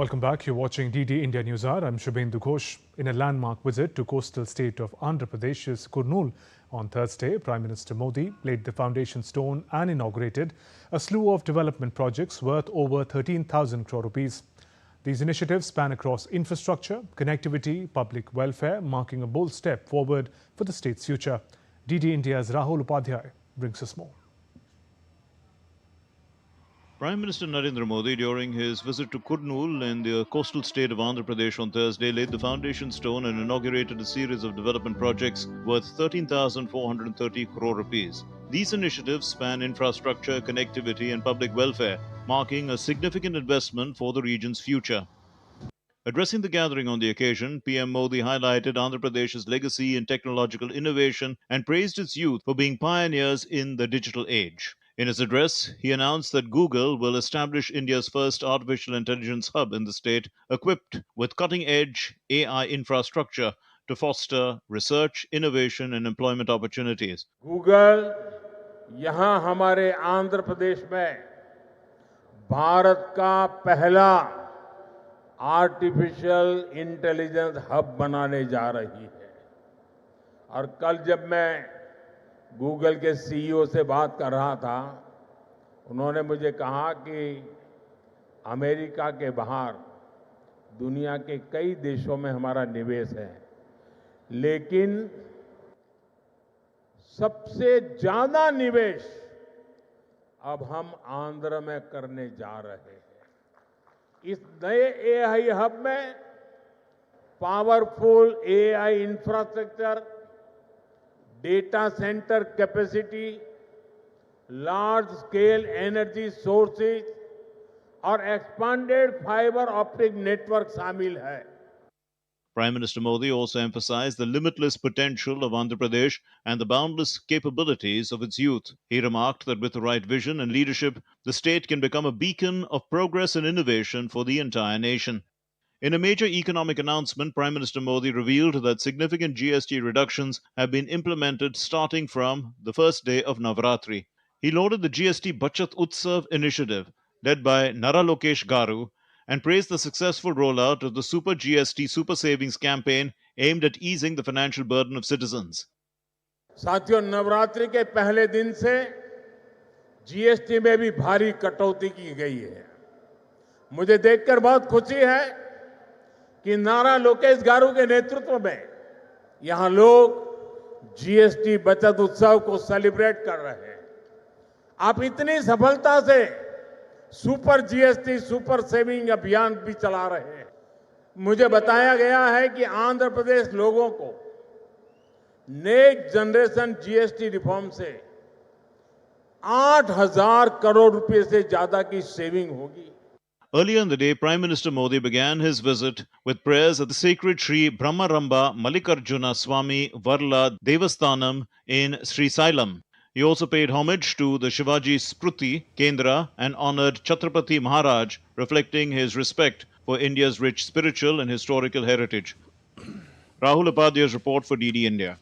Welcome back. You're watching DD India News Hour. I'm Shubhendu Ghosh. In a landmark visit to coastal state of Andhra Pradesh's Kurnool on Thursday, Prime Minister Modi laid the foundation stone and inaugurated a slew of development projects worth over 13,000 crore rupees. These initiatives span across infrastructure, connectivity, public welfare, marking a bold step forward for the state's future. DD India's Rahul Upadhyay brings us more. Prime Minister Narendra Modi, during his visit to Kurnool in the coastal state of Andhra Pradesh on Thursday, laid the foundation stone and inaugurated a series of development projects worth 13,430 crore rupees. These initiatives span infrastructure, connectivity and public welfare, marking a significant investment for the region's future. Addressing the gathering on the occasion, PM Modi highlighted Andhra Pradesh's legacy in technological innovation and praised its youth for being pioneers in the digital age. In his address, he announced that Google will establish India's first artificial intelligence hub in the state, equipped with cutting-edge AI infrastructure to foster research, innovation and employment opportunities. Google यहाँ हमारे आंध्र प्रदेश में भारत का पहला artificial intelligence hub बनाने जा रही है और कल जब मैं गूगल के सीईओ से बात कर रहा था, उन्होंने मुझे कहा कि अमेरिका के बाहर दुनिया के कई देशों में हमारा निवेश है, लेकिन सबसे ज्यादा निवेश अब हम आंध्र में करने जा रहे हैं। इस नए एआई हब में powerful AI infrastructure, data centre capacity, large scale energy sources और एक्सपांडेड फाइबर ऑप्टिक नेटवर्क शामिल है। Prime Minister Modi also emphasized the limitless potential of Andhra Pradesh and the boundless capabilities of its youth. He remarked that with the right vision and leadership, the state can become a beacon of progress and innovation for the entire nation. In a major economic announcement, Prime Minister Modi revealed that significant GST reductions have been implemented starting from the first day of Navratri. He lauded the GST Bachat Utsav initiative led by Nara Lokesh Garu and praised the successful rollout of the Super GST Super Savings campaign aimed at easing the financial burden of citizens. साथियों, नवरात्रि के पहले दिन से GST में भी भारी कटौती की गई है। मुझे देखकर बहुत खुशी है कि नारा लोकेश गारू के नेतृत्व में यहां लोग जीएसटी बचत उत्सव को सेलिब्रेट कर रहे हैं। आप इतनी सफलता से सुपर जीएसटी सुपर सेविंग अभियान भी चला रहे हैं। मुझे बताया गया है कि आंध्र प्रदेश लोगों को नेक्स्ट जनरेशन जीएसटी रिफॉर्म से 8,000 करोड़ रुपए से ज्यादा की सेविंग होगी। Earlier in the day, Prime Minister Modi began his visit with prayers at the sacred Sri Brahmaramba Mallikarjuna Swami Varla Devasthanam in Sri Sailam. He also paid homage to the Shivaji Spruti Kendra and honored Chhatrapati Maharaj, reflecting his respect for India's rich spiritual and historical heritage. Rahul Upadhyay's report for DD India.